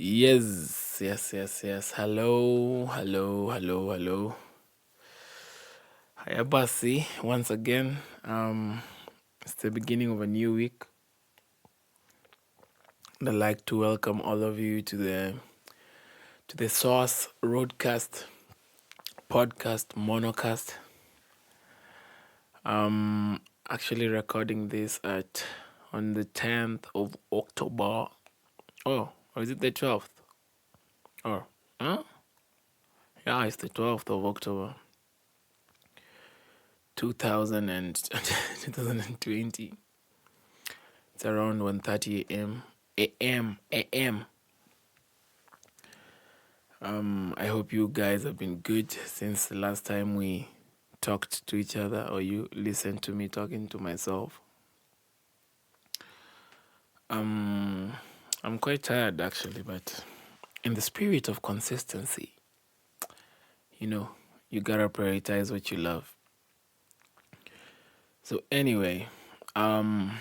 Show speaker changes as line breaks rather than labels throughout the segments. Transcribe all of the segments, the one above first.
Yes. Hello. Hi, Abasi. Once again, it's the beginning of a new week. I'd like to welcome all of you to the Source Roadcast podcast monocast. Actually recording this at on the 10th of October. Oh, or is it the 12th? Or huh? Yeah, it's the 12th of October. 2000 and 2020. It's around 1:30 a.m. A.M. I hope you guys have been good since the last time we talked to each other or you listened to me talking to myself. I'm quite tired actually, but in the spirit of consistency, you know, you gotta prioritize what you love. So anyway, um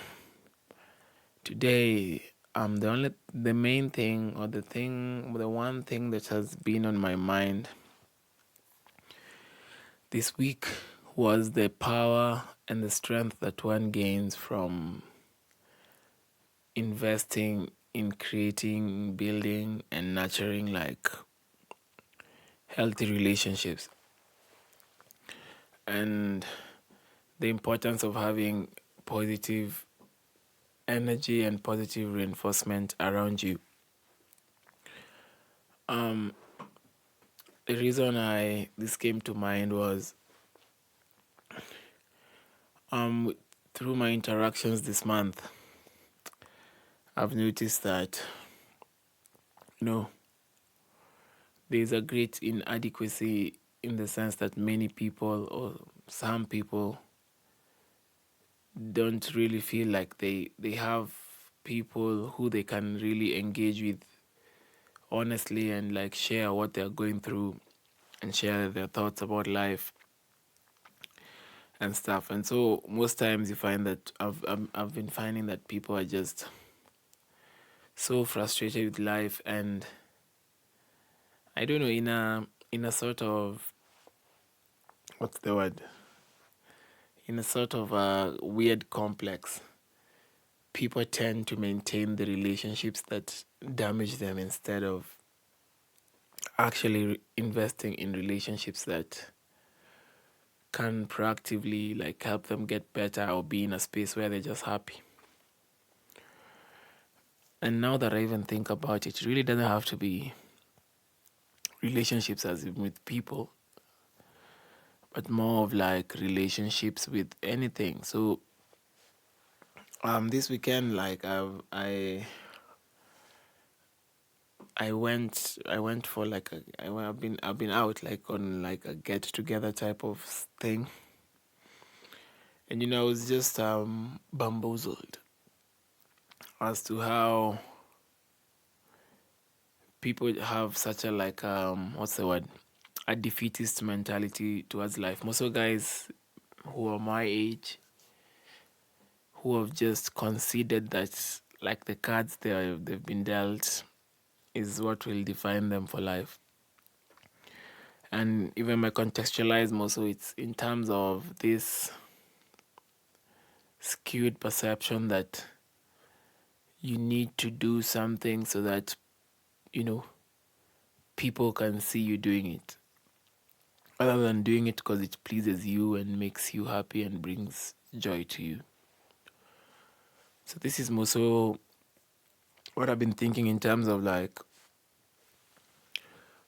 today the main thing or the one thing that has been on my mind this week was the power and the strength that one gains from investing in creating, building, and nurturing like healthy relationships, and the importance of having positive energy and positive reinforcement around you. Um, the reason this came to mind was um through my interactions this month, I've noticed that there's a great inadequacy in the sense that many people or some people don't really feel like they have people who they can really engage with honestly and like share what they're going through and share their thoughts about life and stuff. And so most times you find that I've been finding that people are just so frustrated with life, and I don't know, in a sort of, what's the word, in a sort of a weird complex, people tend to maintain the relationships that damage them instead of actually investing in relationships that can proactively like help them get better or be in a space where they're just happy. And now that I even think about it, it really doesn't have to be relationships as in with people, but more of like relationships with anything. So this weekend, like I went for like I've been out like on like a get together type of thing, and I was just bamboozled as to how people have such a like what's the word, a defeatist mentality towards life. Most of the guys who are my age who have just considered that like the cards they've been dealt is what will define them for life. And even my contextualize more so it's in terms of this skewed perception that you need to do something so that you know people can see you doing it rather than doing it because it pleases you and makes you happy and brings joy to you. So this is more so what I've been thinking in terms of like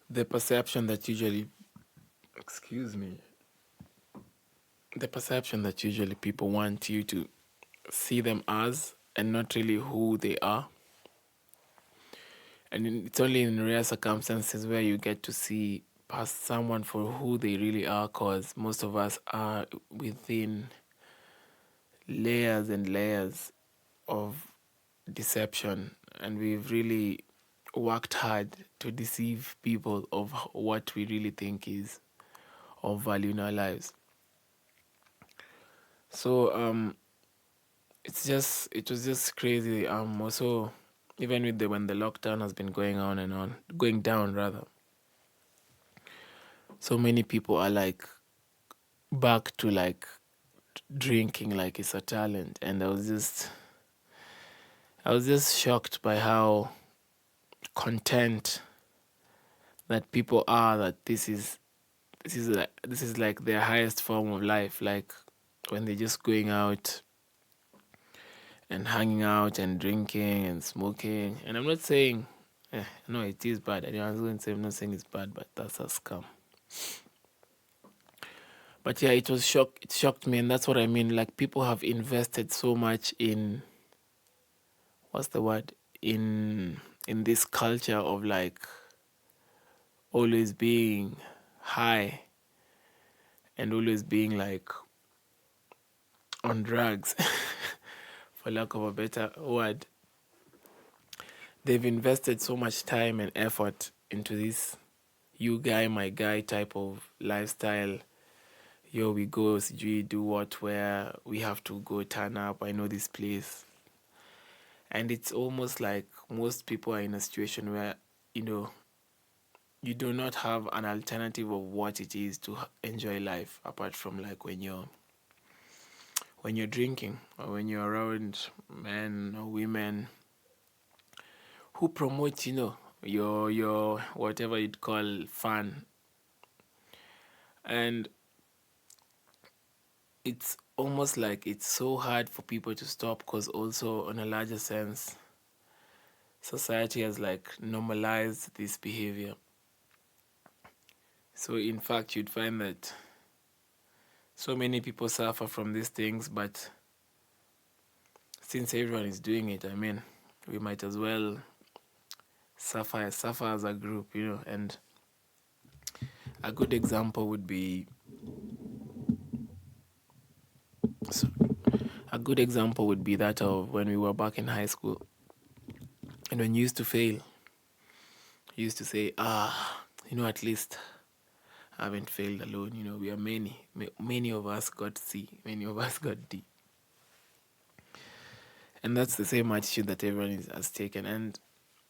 the perception that usually, excuse me, the perception that usually people want you to see them as and not really who they are. And it's only in rare circumstances where you get to see past someone for who they really are, because most of us are within layers and layers of deception, and we've really worked hard to deceive people of what we really think is of value in our lives. So it was just crazy. Also even with when the lockdown has been going on and on, going down rather. So many people are like back to like drinking like it's a talent, and I was just shocked by how content that people are, that this is like their highest form of life, like when they're just going out and hanging out and drinking and smoking. And I'm not saying no, it is bad. I was going to say, I'm not saying it's bad, but that's a scam. But yeah, it shocked me, and that's what I mean. Like, people have invested so much in, what's the word, in this culture of like always being high and always being like on drugs, for lack of a better word. They've invested so much time and effort into this you guy, my guy type of lifestyle. Yo, we go, CG, do what, where, we have to go turn up, I know this place. And it's almost like most people are in a situation where, you know, you do not have an alternative of what it is to enjoy life, apart from like when you're drinking, or when you're around men or women who promote, you know, your whatever you'd call fun. And it's almost like it's so hard for people to stop, because also on a larger sense, society has like normalized this behavior. So in fact, you'd find that so many people suffer from these things, but since everyone is doing it, I mean, we might as well suffer as a group, you know. And a good example would be, so a good example would be that of when we were back in high school, and when you used to fail, you used to say, you know, at least I haven't failed alone. You know, we are many of us got C, many of us got D. And that's the same attitude that everyone has taken. And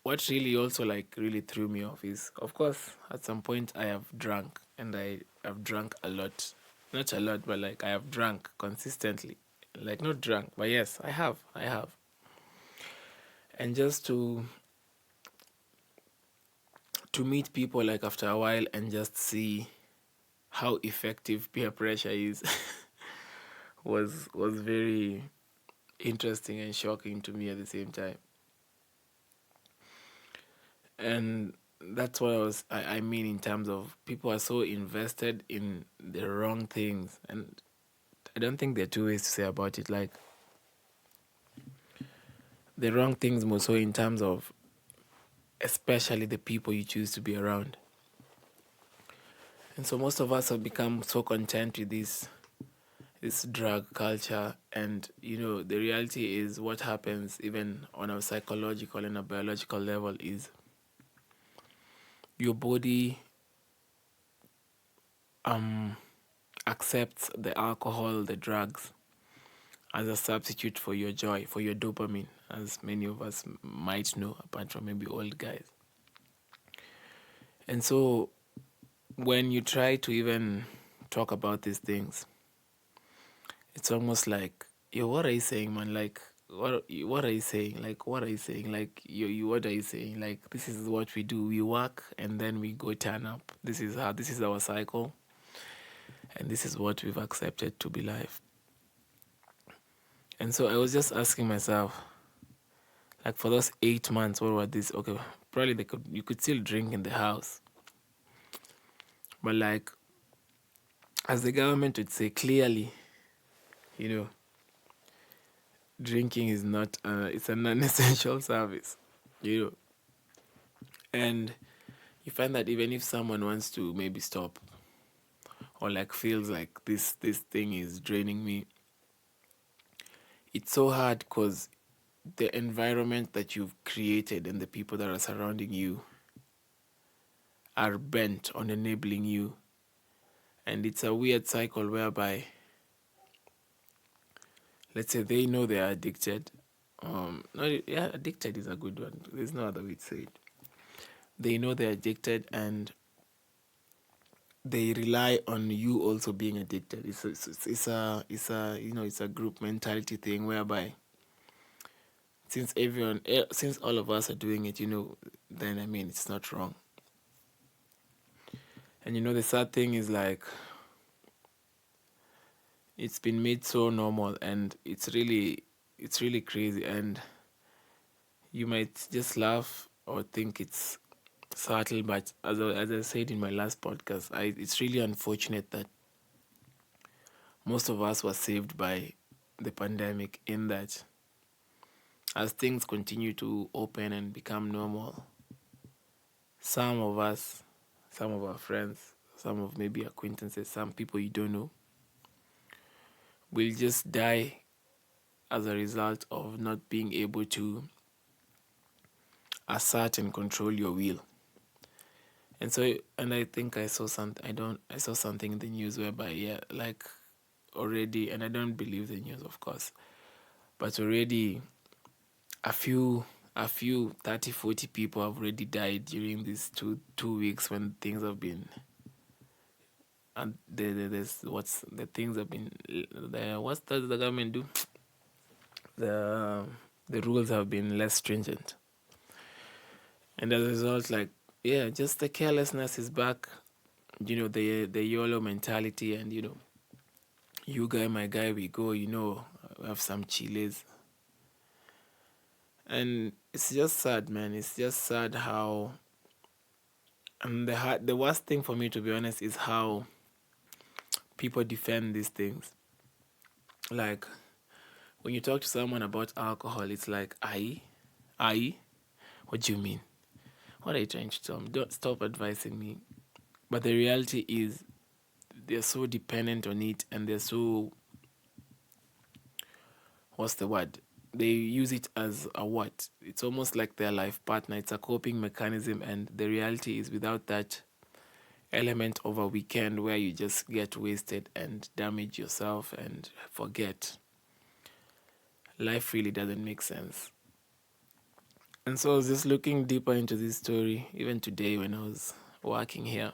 what really also like really threw me off is, of course, at some point I have drunk, and I have drunk a lot. Not a lot, but like I have drunk consistently. Like, not drunk, but yes, I have. And just to meet people like after a while and just see how effective peer pressure is was very interesting and shocking to me at the same time. And that's what I mean, in terms of people are so invested in the wrong things. And I don't think there are two ways to say about it. Like, the wrong things more so in terms of especially the people you choose to be around. And so most of us have become so content with this drug culture. And you know, the reality is, what happens even on a psychological and a biological level is your body accepts the alcohol, the drugs, as a substitute for your joy, for your dopamine, as many of us might know, apart from maybe old guys. And so when you try to even talk about these things, it's almost like, yo, what are you saying, man? Like, what are you saying? Like, what are you saying? Like, what are you saying? Like, this is what we do. We work and then we go turn up. This is our cycle. And this is what we've accepted to be life. And so I was just asking myself, like, for those 8 months, what were these? Okay, probably you could still drink in the house. But like, as the government would say clearly, you know, drinking is not, it's a non-essential service, you know. And you find that even if someone wants to maybe stop, or like feels like this thing is draining me, it's so hard, because the environment that you've created and the people that are surrounding you are bent on enabling you. And it's a weird cycle whereby, let's say, they know they are addicted, not, yeah, addicted is a good one. There's no other way to say it. They know they're addicted, and they rely on you also being addicted. It's a group mentality thing whereby since all of us are doing it, then I mean it's not wrong. And the sad thing is, like, it's been made so normal, and it's really crazy, and you might just laugh or think it's subtle, but as I said in my last podcast, it's really unfortunate that most of us were saved by the pandemic, in that as things continue to open and become normal, some of us, some of our friends, some of maybe acquaintances, some people you don't know, will just die as a result of not being able to assert and control your will. And I think I saw something in the news whereby, yeah, like, already, and I don't believe the news, of course, but already a few 30, 40 people have already died during these two weeks, when things have been, and there's what's the things have been what does the government do, the the rules have been less stringent, and as a result, like, yeah, just the carelessness is back, the YOLO mentality, and you guy, my guy, we go, we have some chiles. And it's just sad, man. It's just sad how, and the worst thing for me, to be honest, is how people defend these things. Like, when you talk to someone about alcohol, it's like, I, what do you mean? What are you trying to tell me? Don't stop advising me. But the reality is, they're so dependent on it, and they're so, what's the word? They use it as a what? It's almost like their life partner. It's a coping mechanism, and the reality is, without that element of a weekend where you just get wasted and damage yourself and forget, life really doesn't make sense. And so I was just looking deeper into this story, even today when I was working here.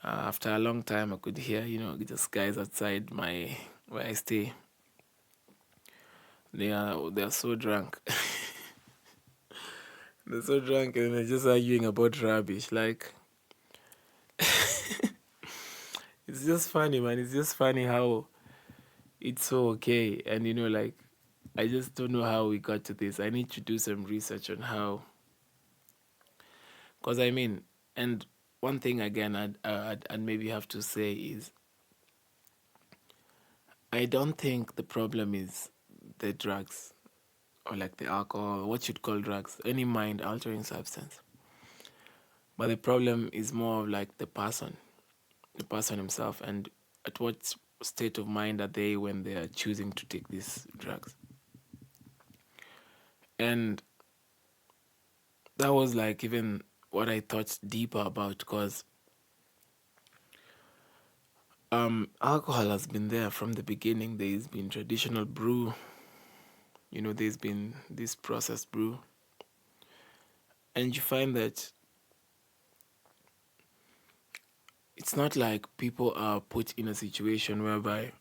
After a long time, I could hear, just guys outside where I stay. They are so drunk. They're so drunk, and they're just arguing about rubbish. Like, it's just funny, man. It's just funny how it's so okay. And like, I just don't know how we got to this. I need to do some research on how. Because I mean, and one thing again, I'd maybe have to say is, I don't think the problem is the drugs, or like the alcohol, what you'd call drugs, any mind altering substance. But the problem is more of like the person himself, and at what state of mind are they when they are choosing to take these drugs. And that was like even what I thought deeper about, because alcohol has been there from the beginning. There's been traditional brew, there's been this processed brew, and you find that it's not like people are put in a situation whereby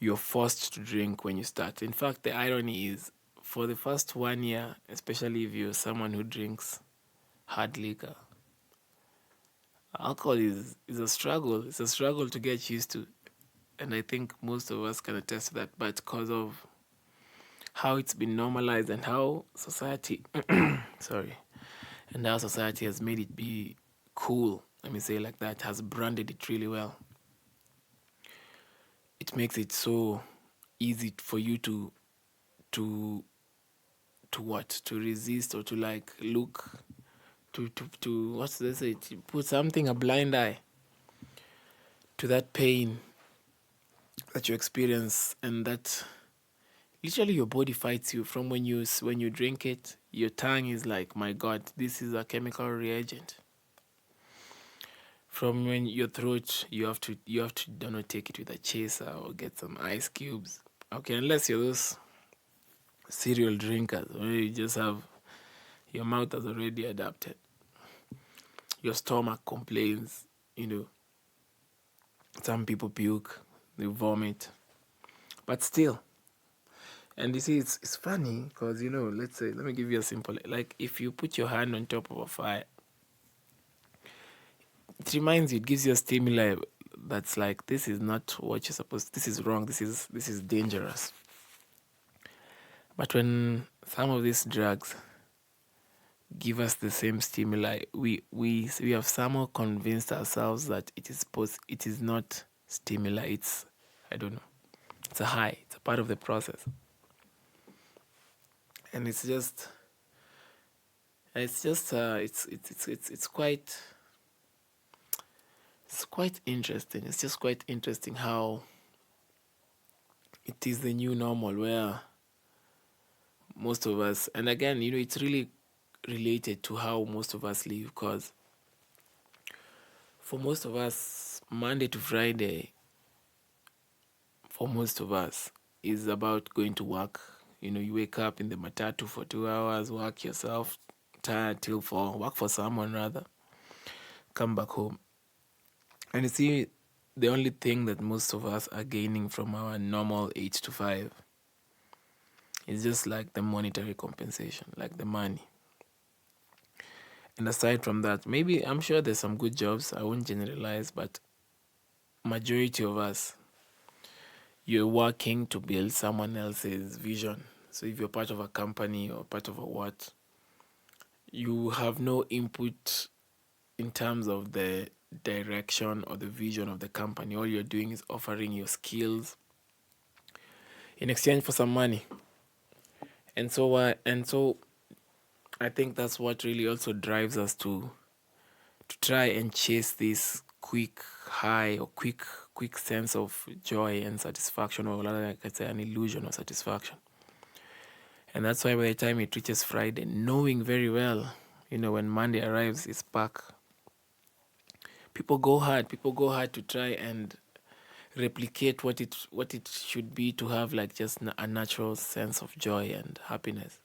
you're forced to drink when you start. In fact, the irony is, for the first 1 year, especially if you're someone who drinks hard liquor, alcohol is a struggle. It's a struggle to get used to. And I think most of us can attest to that. But because of how it's been normalized, and how society, sorry, and how society has made it be cool, let me say it like that, has branded it really well, it makes it so easy for you to what, to resist, or to like look, to what's this, say, to put something, a blind eye to that pain that you experience, and that literally your body fights you. From when you drink it, your tongue is like, my god, this is a chemical reagent. From when your throat, you have to don't know, take it with a chaser or get some ice cubes, Okay, unless you're those cereal drinkers where you just have your mouth has already adapted. Your stomach complains, you know. Some people puke, they vomit. But still, and you see, it's funny because, let's say, let me give you a simple, like if you put your hand on top of a fire, it reminds you, it gives you a stimuli that's like, this is not what you're supposed, this is wrong, this is dangerous. But when some of these drugs give us the same stimuli, we have somehow convinced ourselves that it is not stimuli, it's, I don't know, it's a high, it's a part of the process. And it's quite interesting. It's just quite interesting how it is the new normal where most of us, and again, it's really related to how most of us live, because for most of us, Monday to Friday, for most of us, is about going to work. You wake up in the matatu for 2 hours, work yourself, tired till 4, work for someone rather, come back home. And you see, the only thing that most of us are gaining from our normal 8 to 5 is just like the monetary compensation, like the money. And aside from that, maybe I'm sure there's some good jobs, I won't generalize, but majority of us, you're working to build someone else's vision. So if you're part of a company or part of a what, you have no input in terms of the direction or the vision of the company. All you're doing is offering your skills in exchange for some money. And so I think that's what really also drives us to try and chase this quick high or quick sense of joy and satisfaction, or rather, like I say, an illusion of satisfaction. And that's why by the time it reaches Friday, knowing very well, when Monday arrives, it's back. People go hard to try and replicate what it should be to have like just a natural sense of joy and happiness.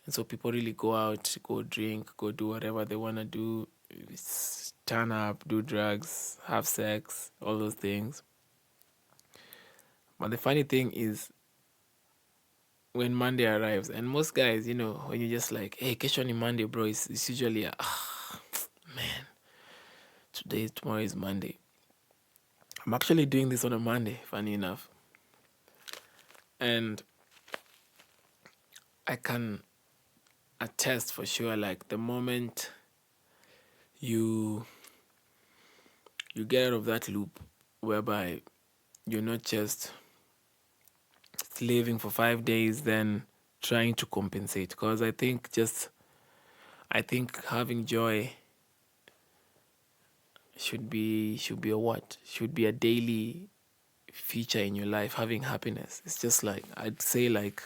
And so people really go out, go drink, go do whatever they want to do, turn up, do drugs, have sex, all those things. But the funny thing is, when Monday arrives, and most guys, when you're just like, hey, catch on Monday, bro, it's usually, man, tomorrow is Monday. I'm actually doing this on a Monday, funny enough. And I can attest for sure, like the moment you get out of that loop whereby you're not just slaving for 5 days, then trying to compensate. Because I think having joy should be a daily feature in your life. Having happiness, it's just like, I'd say, like,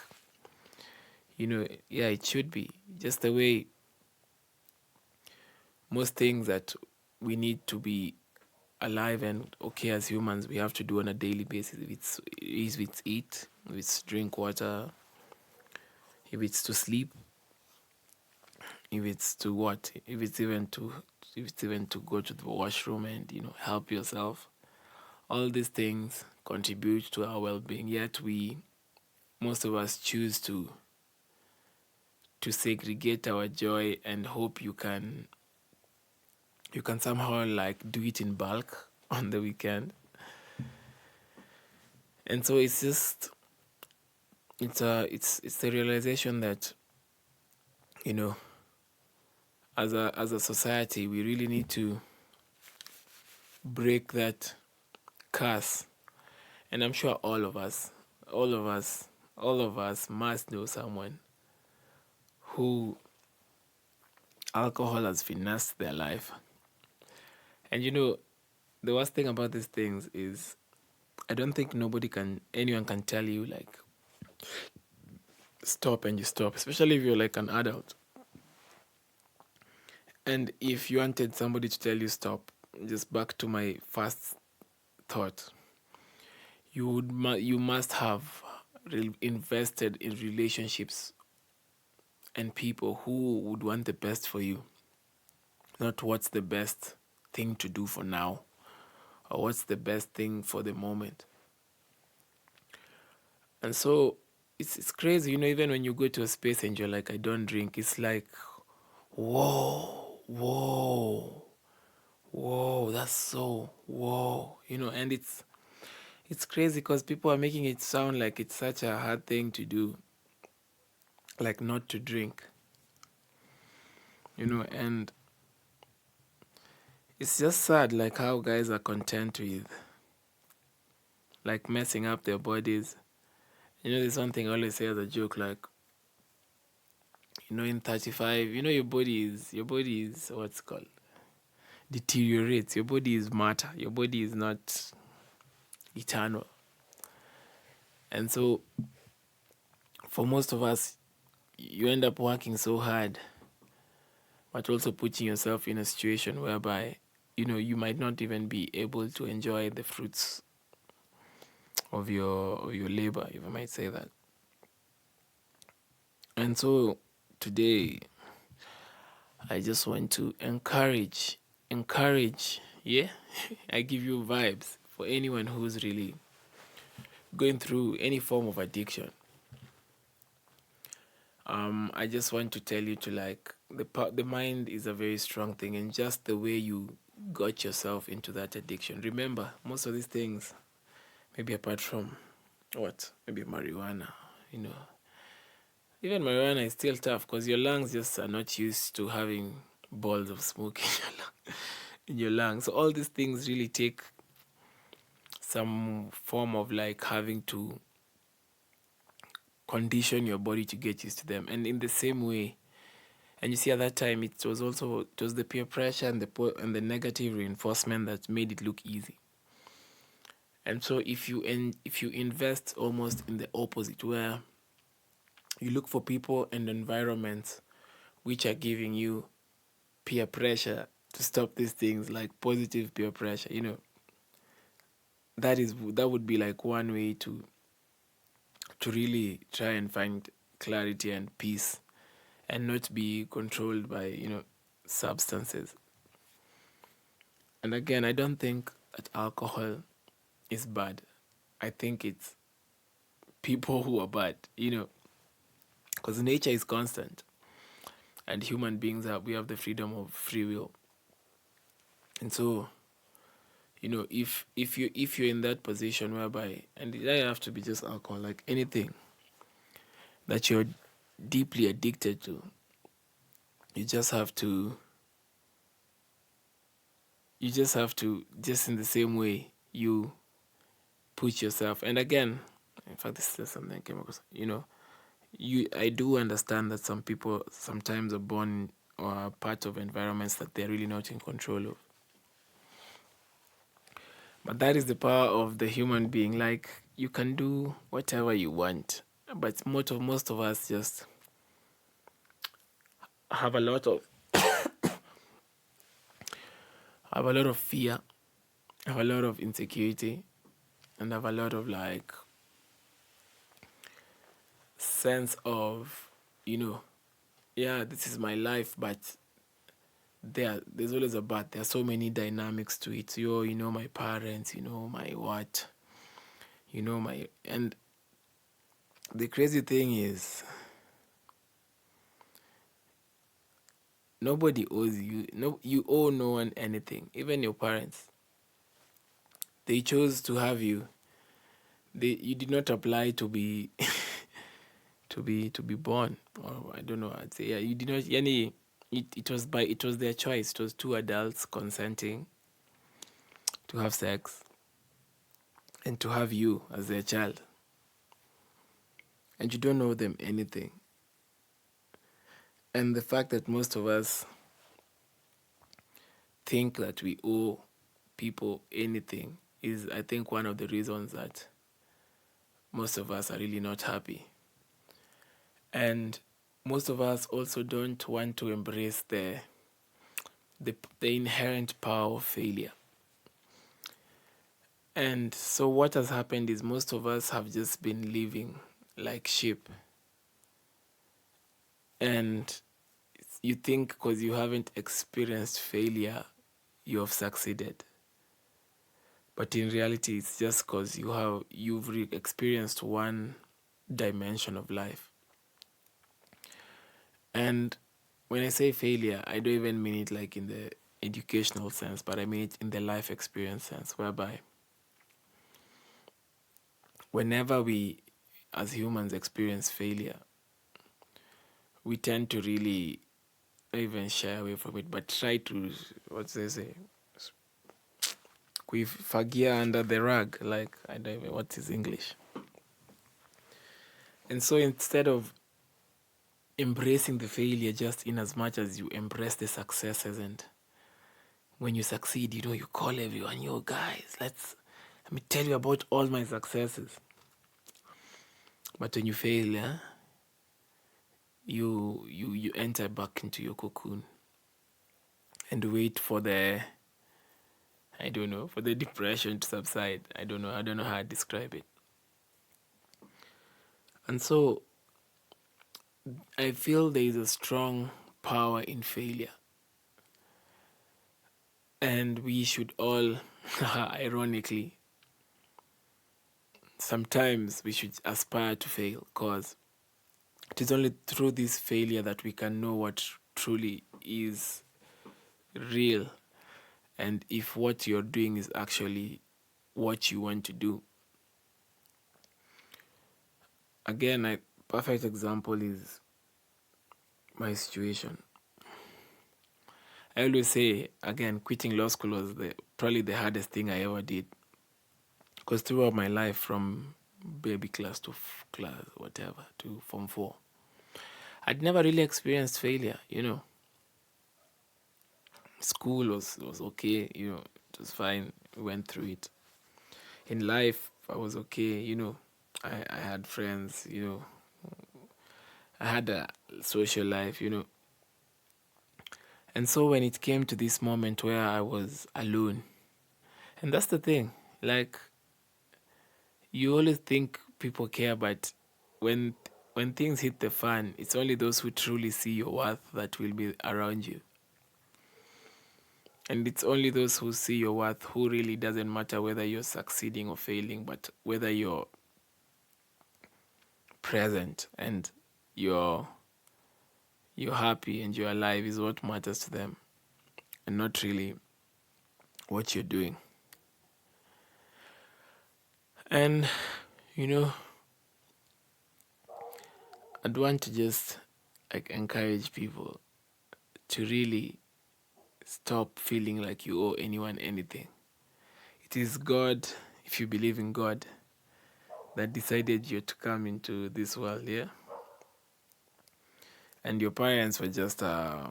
yeah, it should be just the way most things that we need to be alive and okay as humans, we have to do on a daily basis. If it's eat, if it's drink water, if it's to sleep, if it's to what, if it's even to go to the washroom and help yourself. All these things contribute to our well-being. Yet most of us choose to segregate our joy and hope you can somehow like do it in bulk on the weekend. And so it's just it's the realization that as a society, we really need to break that curse. And I'm sure all of us must know someone who alcohol has finessed their life. And the worst thing about these things is, I don't think anyone can tell you like stop, and you stop, especially if you're like an adult. And if you wanted somebody to tell you stop, just back to my first thought, you must have invested in relationships and people who would want the best for you, not what's the best thing to do for now or what's the best thing for the moment. And so it's crazy, even when you go to a space and you're like, I don't drink, it's like, whoa, whoa, whoa, that's so whoa, and it's crazy because people are making it sound like it's such a hard thing to do, like not to drink, and it's just sad, like how guys are content with like messing up their bodies. There's one thing I always say as a joke, like, in 35, your body is what's called deteriorates. Your body is matter. Your body is not eternal. And so for most of us, you end up working so hard, but also putting yourself in a situation whereby, you might not even be able to enjoy the fruits of your labor, if I might say that. And so today, I just want to encourage, yeah. I give you vibes for anyone who's really going through any form of addiction. I just want to tell you to, like, the mind is a very strong thing, and just the way you got yourself into that addiction. Remember, most of these things, maybe apart from maybe marijuana, even marijuana is still tough because your lungs just are not used to having balls of smoke in your lungs. So all these things really take some form of like having to condition your body to get used to them. And in the same way, and you see at that time it was the peer pressure and the negative reinforcement that made it look easy. And so if you invest almost in the opposite, where you look for people and environments which are giving you peer pressure to stop these things, like positive peer pressure, that would be like one way to really try and find clarity and peace and not be controlled by substances. And again, I don't think that alcohol is bad. I think it's people who are bad, because nature is constant and human beings we have the freedom of free will. And so, if you're in that position whereby, and it doesn't have to be just alcohol, like anything that you're deeply addicted to, you just have to just in the same way you put yourself. And again, in fact, this is just something I came across, I do understand that some people sometimes are born or are part of environments that they're really not in control of. But that is the power of the human being. Like, you can do whatever you want, but most of us just have a lot of fear, have a lot of insecurity, and have a lot of like sense of, yeah, this is my life, but there's always a but. There are so many dynamics to it. My parents, my what, and the crazy thing is, nobody owes you. No, you owe no one anything. Even your parents, they chose to have you. You did not apply to be to be born, or I don't know. I'd say, yeah, you did not. It was their choice. It was two adults consenting to have sex and to have you as their child, and you don't owe them anything. And the fact that most of us think that we owe people anything is, I think, one of the reasons that most of us are really not happy. And most of us also don't want to embrace the inherent power of failure. And so what has happened is most of us have just been living like sheep. And you think because you haven't experienced failure, you have succeeded. But in reality, it's just because you've experienced one dimension of life. And when I say failure, I don't even mean it like in the educational sense, but I mean it in the life experience sense, whereby whenever we as humans experience failure, we tend to really not even shy away from it, but try to, what they say, kuifagia under the rug. Like, I don't even, what is English? And so instead of embracing the failure just in as much as you embrace the successes, and when you succeed, you call everyone, yo guys, let me tell you about all my successes. But when you fail, you enter back into your cocoon and wait for the depression to subside. I don't know how to describe it. And so I feel there is a strong power in failure. And we should all, ironically, sometimes we should aspire to fail, because it is only through this failure that we can know what truly is real, and if what you're doing is actually what you want to do. Again, a perfect example is my situation. I always say, again, quitting law school was probably the hardest thing I ever did, because throughout my life, from baby class to class, whatever, to Form 4, I'd never really experienced failure. School was okay, it was fine. We went through it. In life, I was okay, I had friends, I had a social life, And so when it came to this moment where I was alone, and that's the thing, like, you always think people care, but when things hit the fan, it's only those who truly see your worth that will be around you. And it's only those who see your worth who really doesn't matter whether you're succeeding or failing, but whether you're present and you're happy and you're alive is what matters to them, and not really what you're doing. And I'd want to just encourage people to really stop feeling like you owe anyone anything. It is God, if you believe in God, that decided you to come into this world, yeah? And your parents were just they're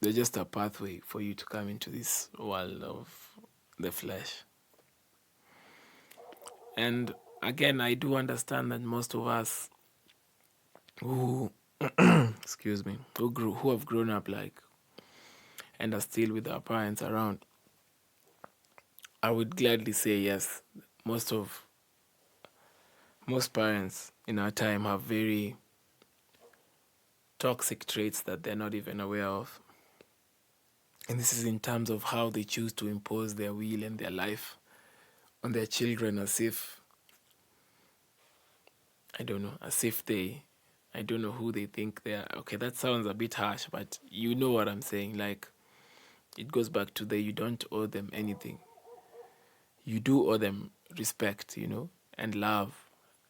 just a pathway for you to come into this world of the flesh. And again, I do understand that most of us who excuse me, who have grown up and are still with our parents around, I would gladly say yes. Most parents in our time have very toxic traits that they're not even aware of. And this is in terms of how they choose to impose their will and their life on their children, as if, I don't know, I don't know who they think they are. Okay, that sounds a bit harsh, but you know what I'm saying. Like, it goes back to you don't owe them anything. You do owe them respect, and love,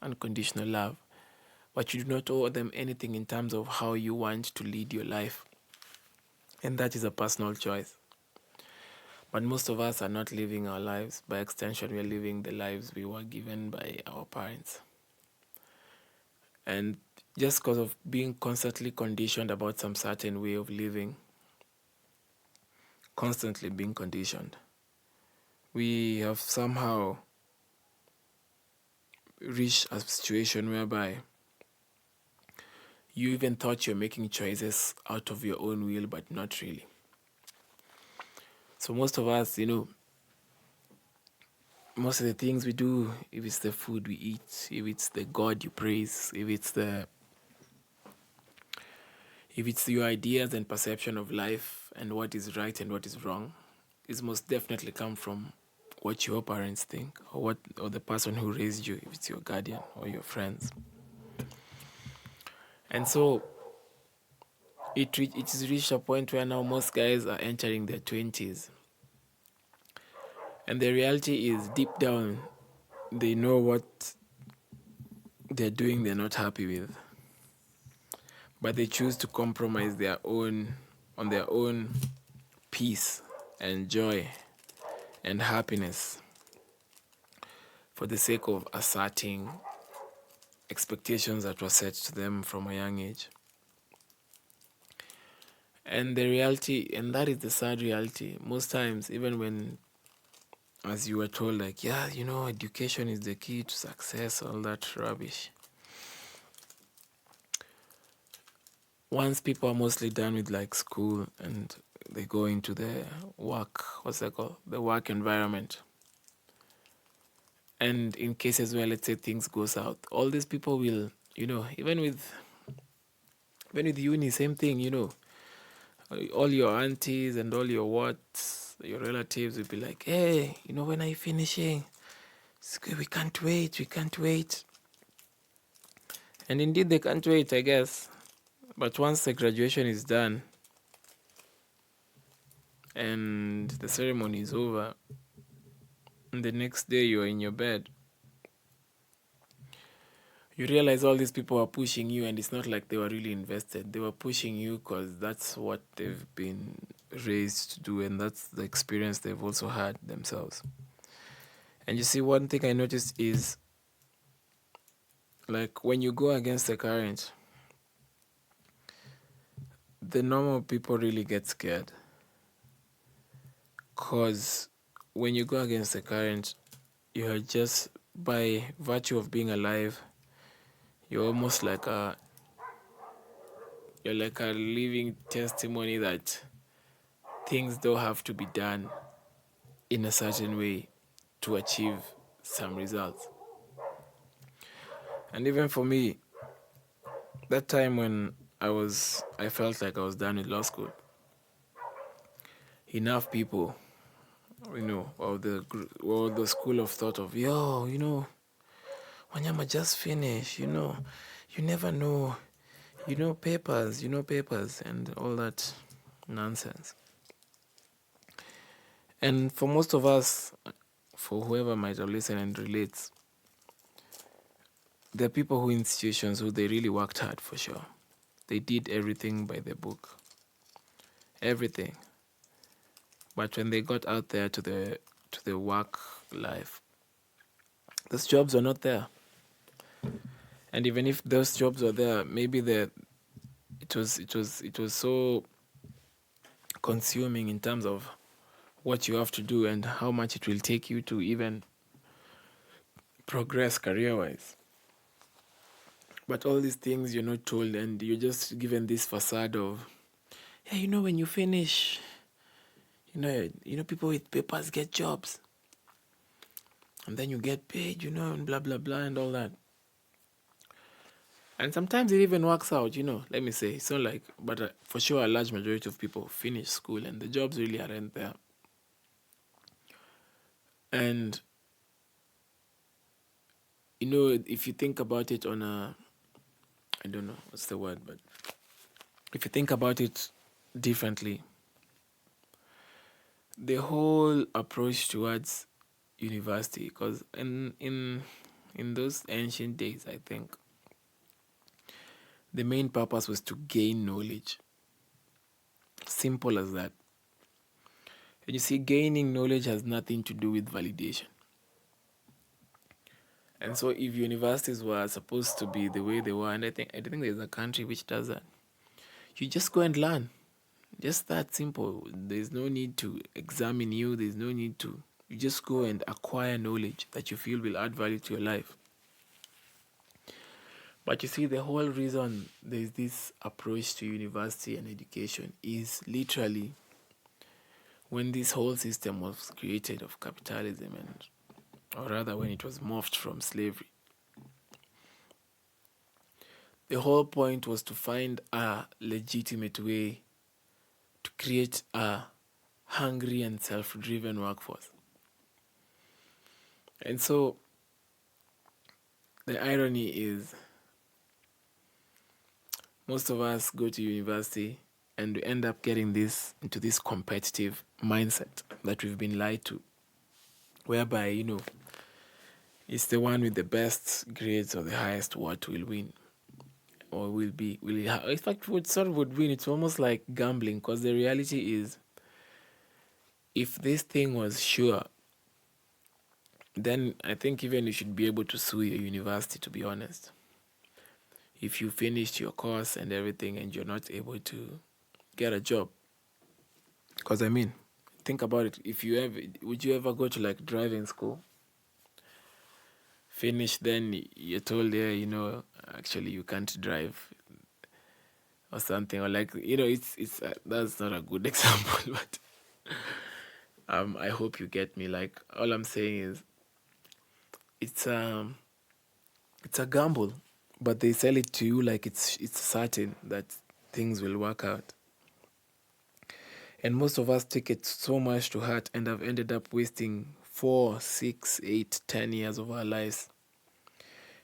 unconditional love. But you do not owe them anything in terms of how you want to lead your life. And that is a personal choice. But most of us are not living our lives. By extension, we are living the lives we were given by our parents. And just because of being constantly conditioned about some certain way of living, constantly being conditioned, we have somehow reached a situation whereby you even thought you're making choices out of your own will, but not really. So most of us, most of the things we do, if it's the food we eat, if it's the God you praise, if it's your ideas and perception of life and what is right and what is wrong, is most definitely come from what your parents think, or the person who raised you, if it's your guardian or your friends. And so it is reached a point where now most guys are entering their 20s, and the reality is, deep down, they know what they're doing they're not happy with, but they choose to compromise on their own peace and joy and happiness for the sake of asserting expectations that were set to them from a young age. And the reality, and that is the sad reality, most times, even when, as you were told, like, yeah, education is the key to success, all that rubbish. Once people are mostly done with like school and they go into the the work environment. And in cases where, let's say, things go south, all these people will, even with uni, same thing. All your aunties and all your relatives will be like, hey, when are you finishing? It's good, we can't wait. And indeed, they can't wait, I guess. But once the graduation is done and the ceremony is over, and the next day you're in your bed, you realize all these people are pushing you, and it's not like they were really invested. They were pushing you because that's what they've been raised to do, and that's the experience they've also had themselves. And you see, one thing I noticed is, like, when you go against the current, the normal people really get scared. Because when you go against the current, you're just, by virtue of being alive, you're almost like you're like a living testimony that things don't have to be done in a certain way to achieve some results. And even for me, that time when I felt like I was done with law school, enough people, or the school of thought of, Wanyama, just finish, you never know, papers, and all that nonsense. And for most of us, for whoever might have listened and relates, there are people who, institutions who, they really worked hard, for sure. They did everything by the book. Everything. But when they got out there to the work life, those jobs are not there. And even if those jobs are there, maybe it was so consuming in terms of what you have to do and how much it will take you to even progress career-wise. But all these things you're not told, and you're just given this facade of, yeah, when you finish, people with papers get jobs, and then you get paid, and blah blah blah and all that. And sometimes it even works out, let me say. It's not like, but for sure, a large majority of people finish school and the jobs really aren't there. And, if you think about it on I don't know what's the word, but if you think about it differently, the whole approach towards university, because in those ancient days, I think, the main purpose was to gain knowledge. Simple as that. And you see, gaining knowledge has nothing to do with validation. And so if universities were supposed to be the way they were, and I think there's a country which does that, you just go and learn. Just that simple. There's no need to examine you. There's no need to. You just go and acquire knowledge that you feel will add value to your life. But you see, the whole reason there's this approach to university and education is literally when this whole system was created of capitalism and or rather when it was morphed from slavery. The whole point was to find a legitimate way to create a hungry and self-driven workforce. And so the irony is most of us go to university and we end up getting into this competitive mindset that we've been lied to, whereby, it's the one with the best grades or the highest what will win, or in fact would win. It's almost like gambling, because the reality is, if this thing was sure, then I think even you should be able to sue your university, to be honest. If you finished your course and everything and you're not able to get a job. Because think about it. Would you ever go to like driving school? Finish, then you're told, yeah, actually you can't drive or something, or like, it's that's not a good example, but I hope you get me. Like, all I'm saying is, it's a gamble, but they sell it to you like it's certain that things will work out. And most of us take it so much to heart and have ended up wasting 4, 6, 8, 10 years of our lives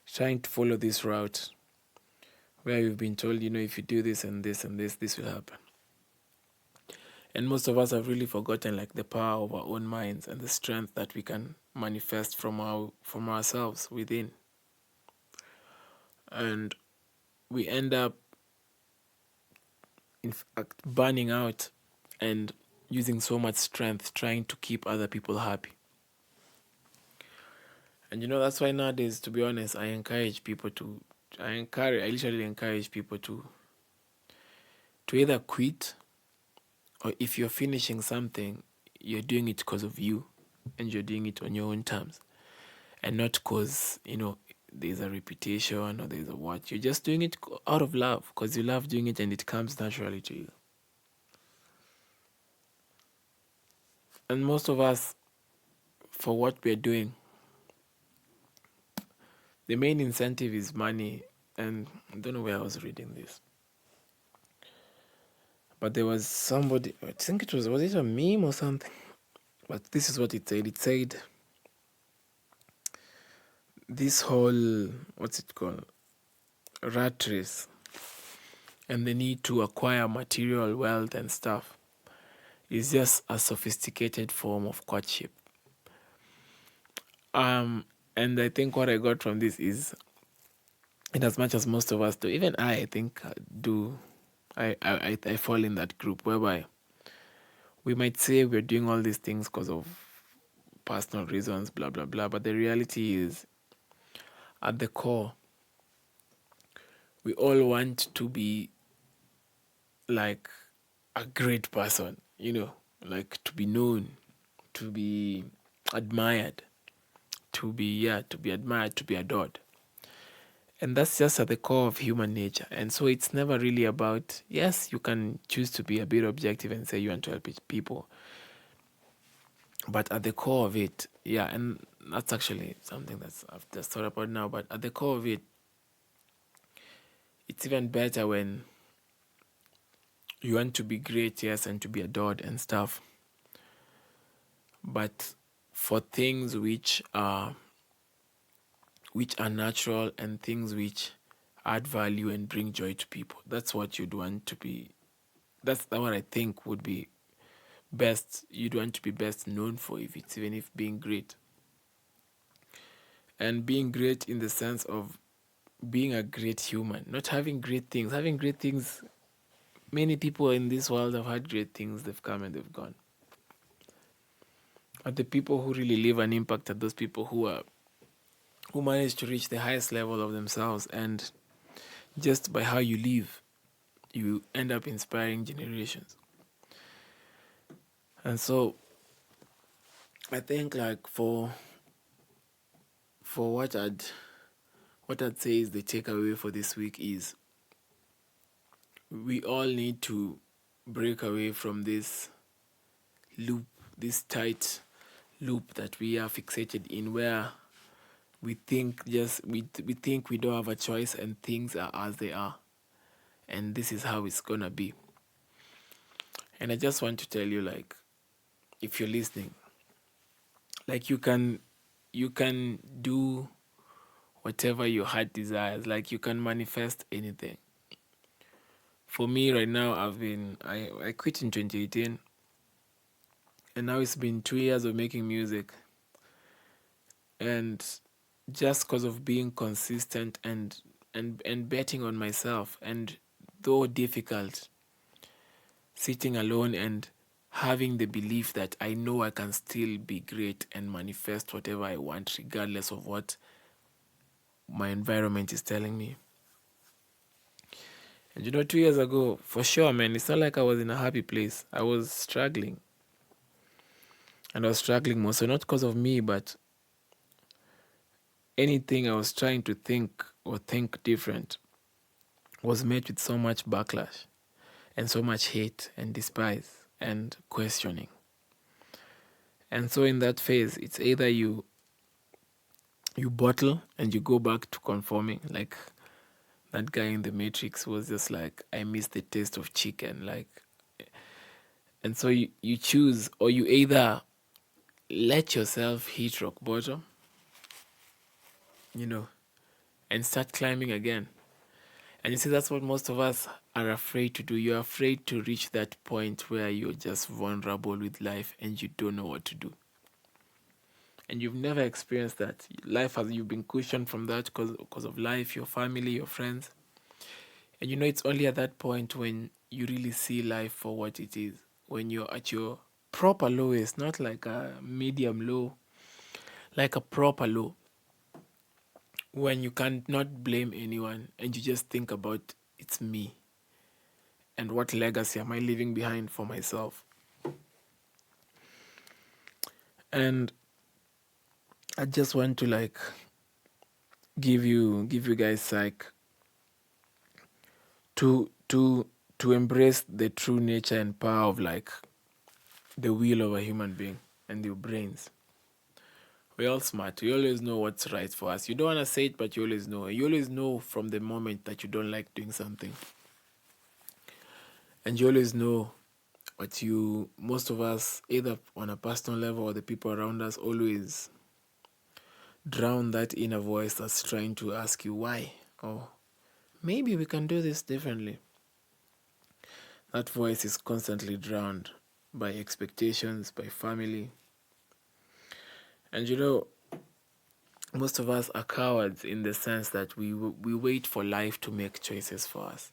trying to follow this route where we've been told, if you do this and this and this will happen. And most of us have really forgotten like the power of our own minds and the strength that we can manifest from ourselves within. And we end up, in fact, burning out and using so much strength trying to keep other people happy. And that's why nowadays, to be honest, I literally encourage people to either quit, or if you're finishing something, you're doing it because of you and you're doing it on your own terms, and not because, there's a reputation or there's a what. You're just doing it out of love because you love doing it and it comes naturally to you. And most of us, for what we're doing, the main incentive is money. And I don't know where I was reading this, but there was somebody, I think was it a meme or something? But this is what it said. It said, this whole, what's it called, rat race, and the need to acquire material wealth and stuff is just a sophisticated form of courtship. And I think what I got from this is, in as much as most of us do, even I think do, I fall in that group whereby we might say we're doing all these things because of personal reasons, blah blah blah, but the reality is, at the core, we all want to be like a great person, like to be known, to be admired, to be admired, to be adored. And that's just at the core of human nature. And so it's never really about, yes, you can choose to be a bit objective and say you want to help people. But at the core of it, and that's actually something I've just thought about now, but at the core of it, it's even better when you want to be great, yes, and to be adored and stuff. But for things which are natural and things which add value and bring joy to people, that's what you'd want to be. That's what I think would be best. You'd want to be best known for, even if being great. And being great in the sense of being a great human, not having great things. Having great things, many people in this world have had great things, they've come and they've gone. But the people who really leave an impact are those people who manage to reach the highest level of themselves, and just by how you live, you end up inspiring generations. And so I think like for what I'd say is the takeaway for this week is, we all need to break away from this loop, this tight loop that we are fixated in, where we think we don't have a choice and things are as they are, and this is how it's gonna be. And I just want to tell you, like, if you're listening, like, you can do whatever your heart desires. Like, you can manifest anything. For me right now, I quit in 2018, and now it's been 2 years of making music. And just because of being consistent and betting on myself, and though difficult, sitting alone and having the belief that I know I can still be great and manifest whatever I want, regardless of what my environment is telling me. And 2 years ago, for sure, man, it's not like I was in a happy place. I was struggling. And I was struggling more. So not because of me, but anything I was trying to think or think different was met with so much backlash and so much hate and despise and questioning. And so in that phase, it's either you bottle and you go back to conforming, like that guy in the Matrix was just like, I miss the taste of chicken, like. And so you choose, or you either let yourself hit rock bottom, and start climbing again. And you see, that's what most of us are afraid to do. You're afraid to reach that point where you're just vulnerable with life and you don't know what to do. And you've never experienced that. You've been cushioned from that because of life, your family, your friends. And it's only at that point when you really see life for what it is. When you're at your proper lowest, not like a medium low, like a proper low. When you cannot blame anyone and you just think about, it's me. And what legacy am I leaving behind for myself? And I just want to give you guys to embrace the true nature and power of the will of a human being and your brains. We're all smart. We always know what's right for us. You don't want to say it, but you always know. You always know from the moment that you don't like doing something. And you always know what most of us, either on a personal level or the people around us, always drown that inner voice that's trying to ask you why. Or maybe we can do this differently. That voice is constantly drowned by expectations, by family. And most of us are cowards in the sense that we wait for life to make choices for us.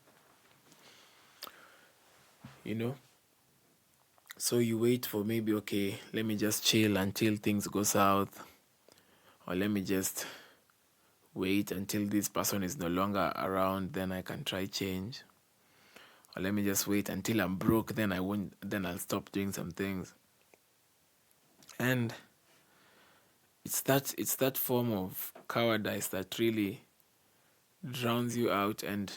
So you wait for maybe, okay, let me just chill until things go south. Or let me just wait until this person is no longer around, then I can try change. Or let me just wait until I'm broke, then I'll stop doing some things. And it's that form of cowardice that really drowns you out and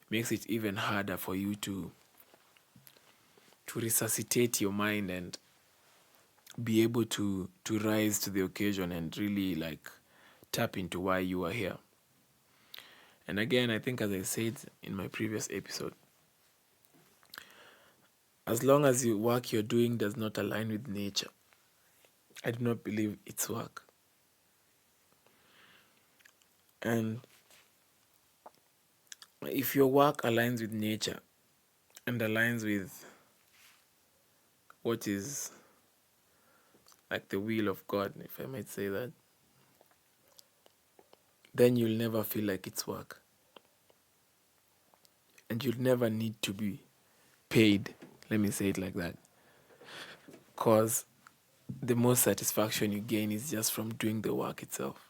makes it even harder for you to resuscitate your mind and be able to rise to the occasion and really tap into why you are here. And again, I think, as I said in my previous episode, as long as the work you're doing does not align with nature, I do not believe it's work. And if your work aligns with nature and aligns with what is the will of God, if I might say that, then you'll never feel like it's work. And you'll never need to be paid, let me say it like that. Because the most satisfaction you gain is just from doing the work itself.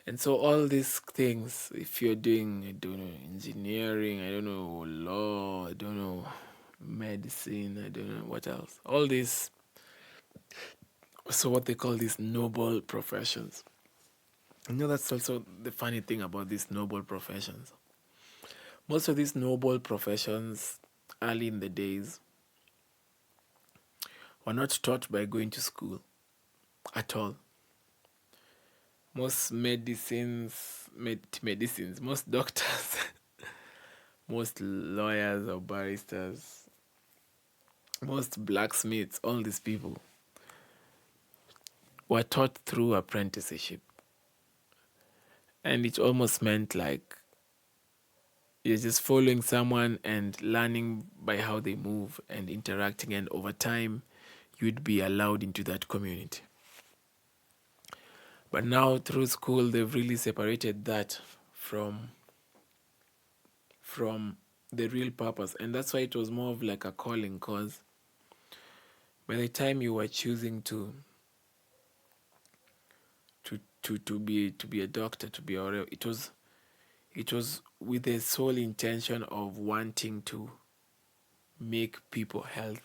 And so all these things, if you're doing, I don't know, engineering, I don't know, law, I don't know, medicine, I don't know what else. All these, so what they call these noble professions. That's also the funny thing about these noble professions. Most of these noble professions, early in the days, were not taught by going to school at all. Most medicines, most doctors, most lawyers or barristers, most blacksmiths, all these people were taught through apprenticeship. And it almost meant like you're just following someone and learning by how they move and interacting, and over time you'd be allowed into that community. But now through school they've really separated that from the real purpose, and that's why it was more of like a calling, because by the time you were choosing to be a doctor, to be a, it was with the sole intention of wanting to make people healthy.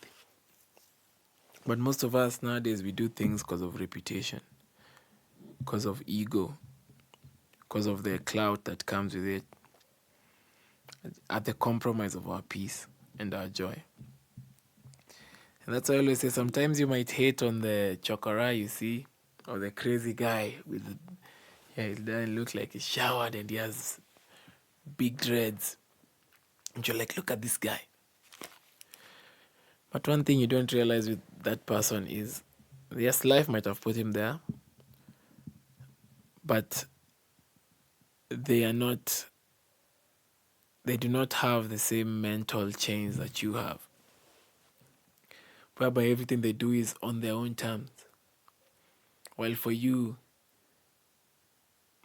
But most of us nowadays, we do things because of reputation, because of ego, because of the clout that comes with it, at the compromise of our peace and our joy. And that's why I always say, sometimes you might hate on the chokora you see, or the crazy guy with he doesn't look like he's showered and he has big dreads. And you're like, look at this guy. But one thing you don't realize with that person is, yes, life might have put him there, but they do not have the same mental chains that you have, whereby everything they do is on their own terms. While for you,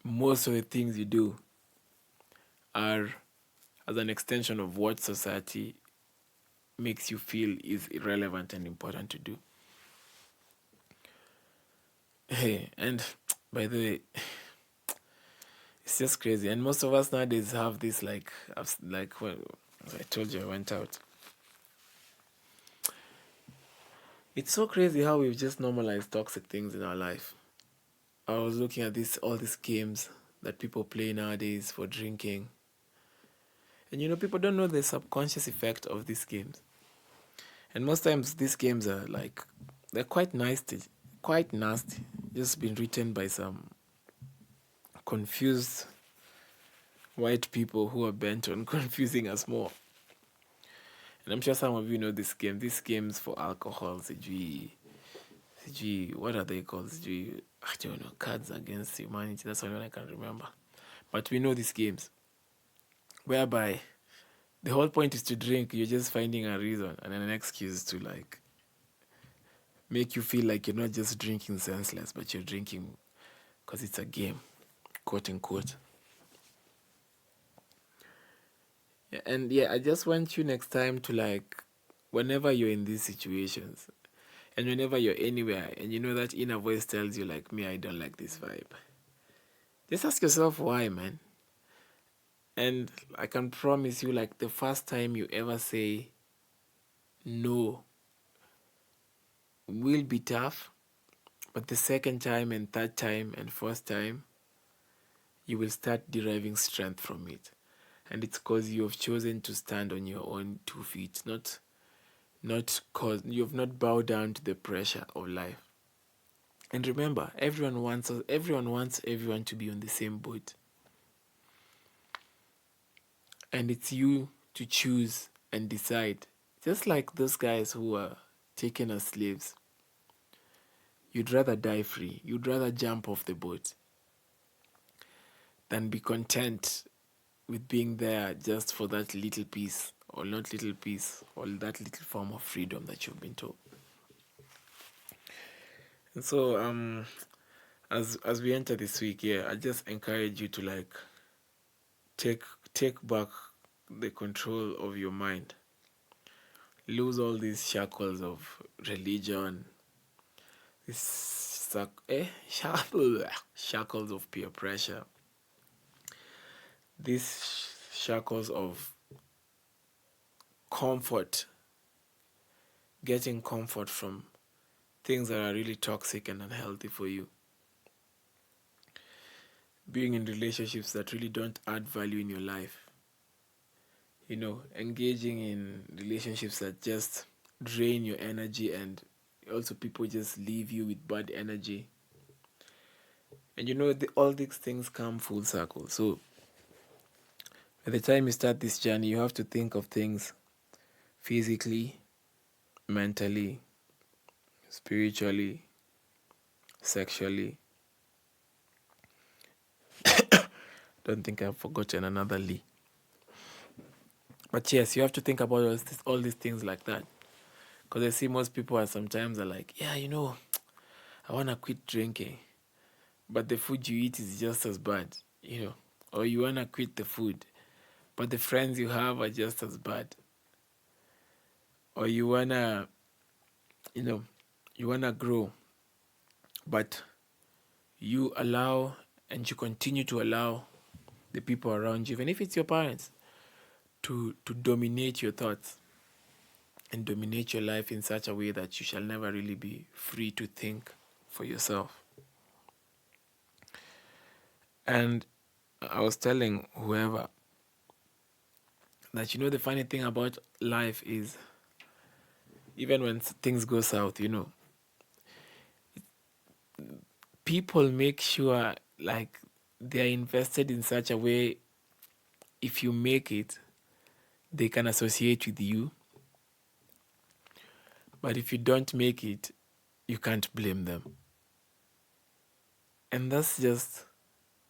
most of the things you do are as an extension of what society makes you feel is irrelevant and important to do. Hey, and by the way, it's just crazy. And most of us nowadays have this well, as I told you, I went out. It's so crazy how we've just normalized toxic things in our life. I was looking at all these games that people play nowadays for drinking. And people don't know the subconscious effect of these games. And most times these games are they're quite nasty, just been written by some confused white people who are bent on confusing us more. And I'm sure some of you know this game. These games for alcohol, what are they called? I don't know, Cards Against Humanity. That's the only one I can remember. But we know these games, whereby the whole point is to drink. You're just finding a reason and an excuse to make you feel like you're not just drinking senseless, but you're drinking because it's a game, quote unquote. Yeah, and yeah, I just want you next time to whenever you're in these situations, and whenever you're anywhere, and you know that inner voice tells you me, I don't like this vibe. Just ask yourself why, man. And I can promise you, the first time you ever say no will be tough, but the second time and third time and fourth time, you will start deriving strength from it. And it's because you have chosen to stand on your own 2 feet, not because you have not bowed down to the pressure of life. And remember, everyone wants everyone to be on the same boat. And it's you to choose and decide. Just like those guys who were taken as slaves. You'd rather die free. You'd rather jump off the boat than be content with being there just for that little piece, or not little piece, or that little form of freedom that you've been told. And so, as we enter this week, I just encourage you to take back the control of your mind. Lose all these shackles of religion, these shackles of peer pressure, these shackles of comfort, getting comfort from things that are really toxic and unhealthy for you. Being in relationships that really don't add value in your life. Engaging in relationships that just drain your energy and Also, people just leave you with bad energy. And all these things come full circle. So by the time you start this journey, you have to think of things physically, mentally, spiritually, sexually. Don't think I've forgotten another Lee. But yes, you have to think about all these things like that. Because I see most people sometimes are like, yeah, I want to quit drinking. But the food you eat is just as bad, Or you want to quit the food, but the friends you have are just as bad. Or you want to, you want to grow, but you allow and you continue to allow the people around you, even if it's your parents, to dominate your thoughts and dominate your life in such a way that you shall never really be free to think for yourself. And I was telling whoever that, the funny thing about life is, even when things go south, people make sure like they're invested in such a way, if you make it, they can associate with you. But if you don't make it, you can't blame them. And that's just,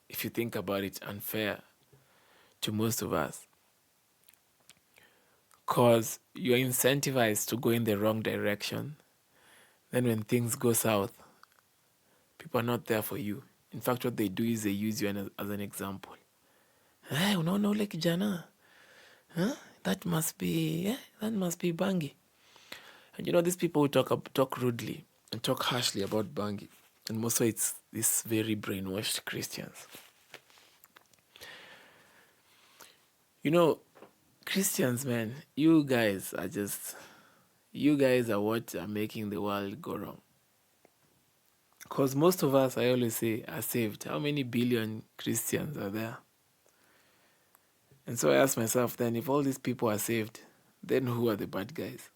if you think about it, unfair to most of us. Because you're incentivized to go in the wrong direction. Then when things go south, people are not there for you. In fact, what they do is they use you as an example. Hey, unaona ule kijana? Huh? That must be Bangi. And these people who talk rudely and talk harshly about Bangi. And mostly it's these very brainwashed Christians. Christians, man, you guys are what are making the world go wrong. Because most of us, I always say, are saved. How many billion Christians are there? And so I ask myself then, if all these people are saved, then who are the bad guys?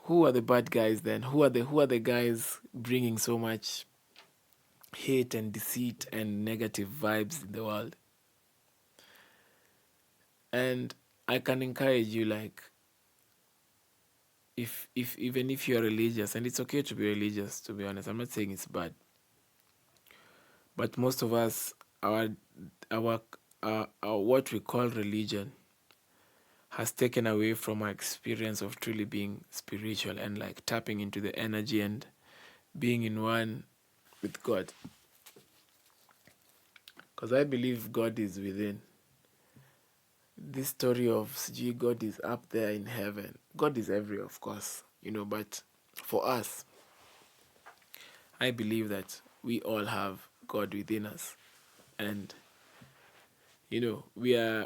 Who are the bad guys then? Who are the guys bringing so much hate and deceit and negative vibes in the world? And I can encourage you, like, if even if you're religious, and it's okay to be religious, to be honest, I'm not saying it's bad, but most of us, our what we call religion has taken away from our experience of truly being spiritual and like tapping into the energy and being in one with God. Because I believe God is within. This story of God is up there in heaven. God is everywhere, of course, but for us, I believe that we all have God within us. And we are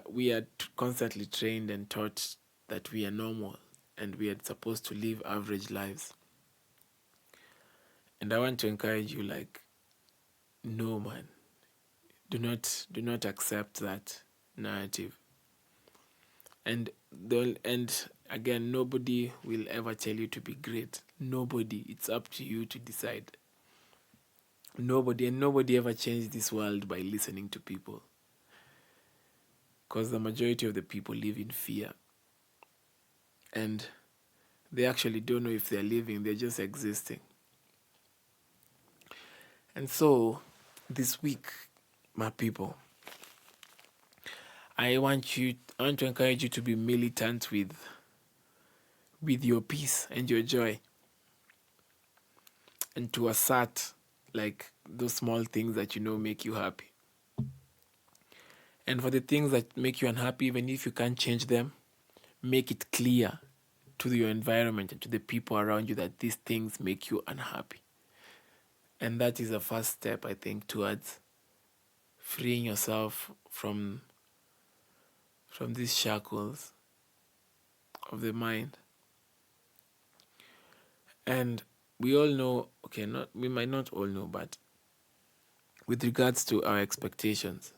constantly trained and taught that we are normal and we are supposed to live average lives. And I want to encourage you, like, no, man, do not accept that narrative. And again, nobody will ever tell you to be great. Nobody. It's up to you to decide. Nobody ever changed this world by listening to people. Because the majority of the people live in fear. And they actually don't know if they're living, they're just existing. And so, this week, my people, I want to encourage you to be militant with your peace and your joy. And to assert, like, those small things that make you happy. And for the things that make you unhappy, even if you can't change them, make it clear to your environment and to the people around you that these things make you unhappy. And that is the first step, I think, towards freeing yourself from these shackles of the mind. And we all know, we might not all know, but with regards to our expectations,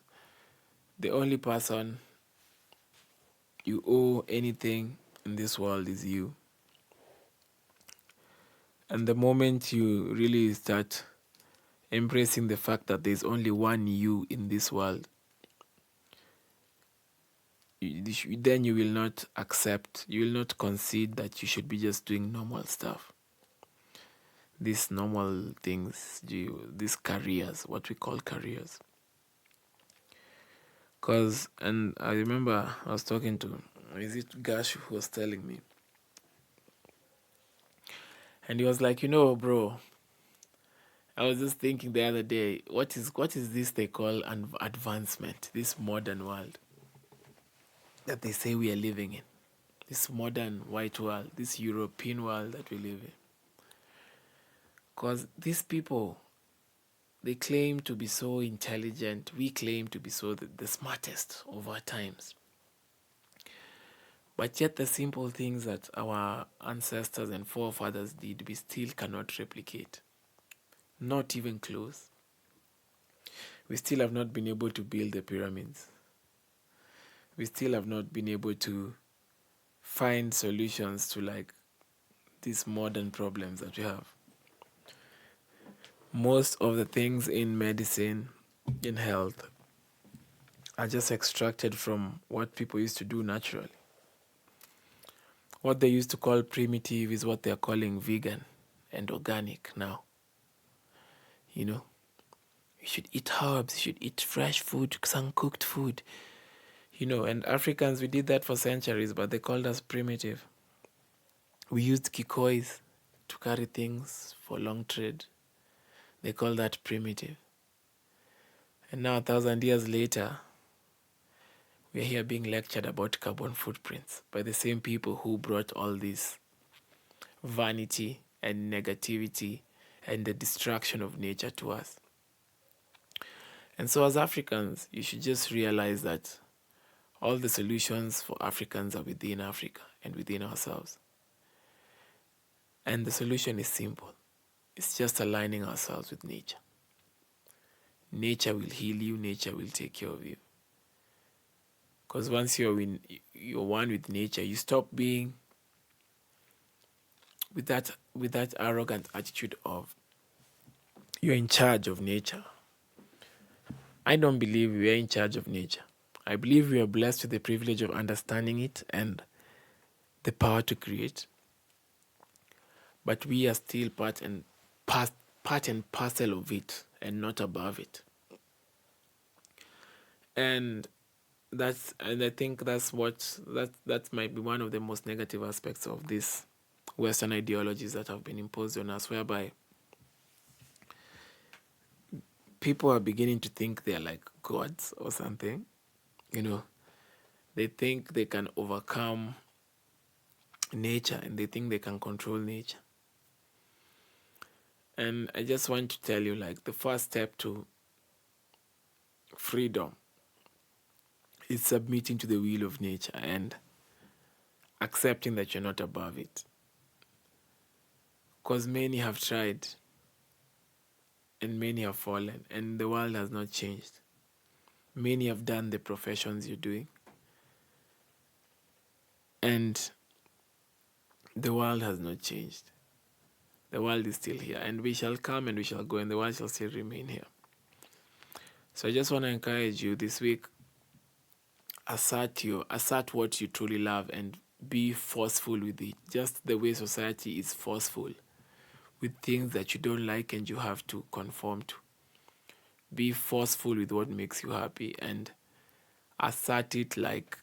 the only person you owe anything in this world is you. And the moment you really start embracing the fact that there's only one you in this world, then you will not accept, you will not concede that you should be just doing normal stuff. These normal things, these careers, what we call careers. And I remember I was talking to, is it Gash who was telling me? And he was like, bro, I was just thinking the other day, what is this they call an advancement, this modern world that they say we are living in, this modern white world, this European world that we live in. Because these people, they claim to be so intelligent, we claim to be so the smartest of our times. But yet the simple things that our ancestors and forefathers did, we still cannot replicate. Not even close. We still have not been able to build the pyramids. We still have not been able to find solutions to like these modern problems that we have. Most of the things in medicine, in health, are just extracted from what people used to do naturally. What they used to call primitive is what they're calling vegan and organic now. You should eat herbs, you should eat fresh food, some cooked food. And Africans, we did that for centuries, but they called us primitive. We used kikois to carry things for long trade. They call that primitive. And now, 1,000 years later, we are here being lectured about carbon footprints by the same people who brought all this vanity and negativity and the destruction of nature to us. And so as Africans, you should just realize that all the solutions for Africans are within Africa and within ourselves. And the solution is simple. It's just aligning ourselves with nature. Nature will heal you, nature will take care of you. Because once you're one with nature, you stop being with that arrogant attitude of you're in charge of nature. I don't believe we are in charge of nature. I believe we are blessed with the privilege of understanding it and the power to create. But we are still part and parcel of it and not above it. And I think that might be one of the most negative aspects of these Western ideologies that have been imposed on us, whereby people are beginning to think they're like gods or something. They think they can overcome nature and they think they can control nature. And I just want to tell you, like, the first step to freedom is submitting to the will of nature and accepting that you're not above it. Because many have tried and many have fallen and the world has not changed. Many have done the professions you're doing and the world has not changed. The world is still here and we shall come and we shall go and the world shall still remain here. So I just want to encourage you this week, assert what you truly love and be forceful with it, just the way society is forceful with things that you don't like and you have to conform to. Be forceful with what makes you happy and assert it, like,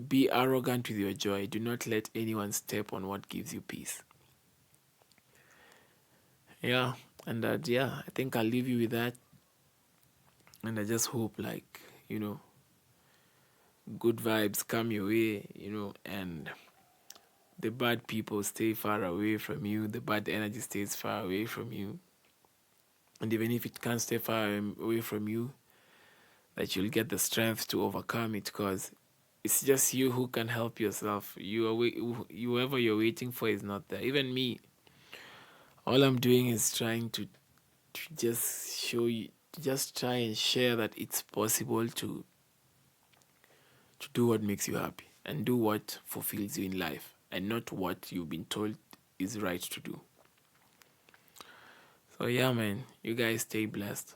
be arrogant with your joy. Do not let anyone step on what gives you peace. Yeah, and I think I'll leave you with that. And I just hope, like, good vibes come your way, and the bad people stay far away from you. The bad energy stays far away from you. And even if it can't stay far away from you, that you'll get the strength to overcome it, because it's just you who can help yourself. Whoever you're waiting for is not there. Even me, all I'm doing is trying to just show you, just try and share that it's possible to do what makes you happy. and do what fulfills you in life and not what you've been told is right to do. So, yeah, man, you guys stay blessed.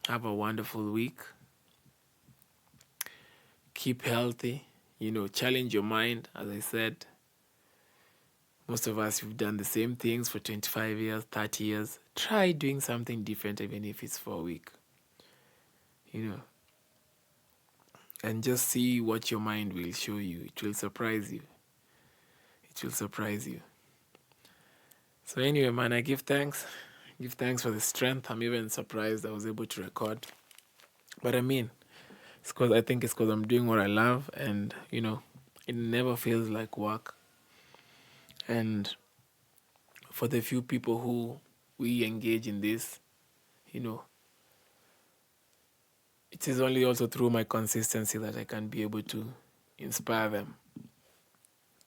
Have a wonderful week. Keep healthy. Challenge your mind. As I said, most of us, we've done the same things for 25 years, 30 years. Try doing something different, even if it's for a week. And just see what your mind will show you. It will surprise you. It will surprise you. So anyway, man, I give thanks. Give thanks for the strength. I'm even surprised I was able to record. But I mean, I think it's because I'm doing what I love, and it never feels like work. And for the few people who we engage in this, it is only also through my consistency that I can be able to inspire them.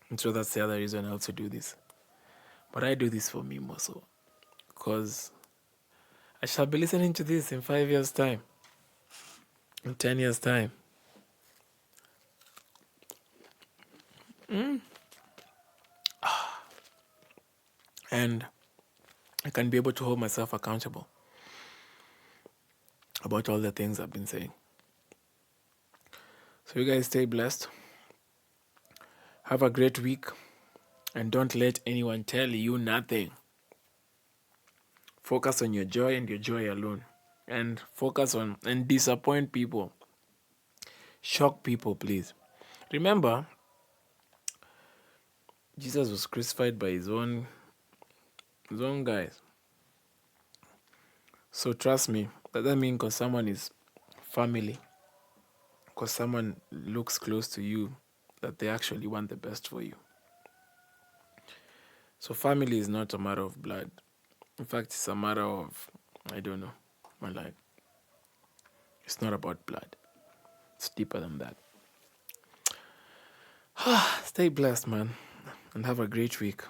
And so that's the other reason I also do this. But I do this for me more so, because I shall be listening to this in 5 years' time, in 10 years' time. And I can be able to hold myself accountable about all the things I've been saying. So you guys stay blessed. Have a great week. And don't let anyone tell you nothing. Focus on your joy and your joy alone. And focus on and disappoint people. Shock people, please. Remember, Jesus was crucified by his own guys. So trust me, that doesn't mean because someone is family, because someone looks close to you, that they actually want the best for you. So family is not a matter of blood. In fact, it's a matter of, I don't know, like, it's not about blood. It's deeper than that. Stay blessed, man, and have a great week.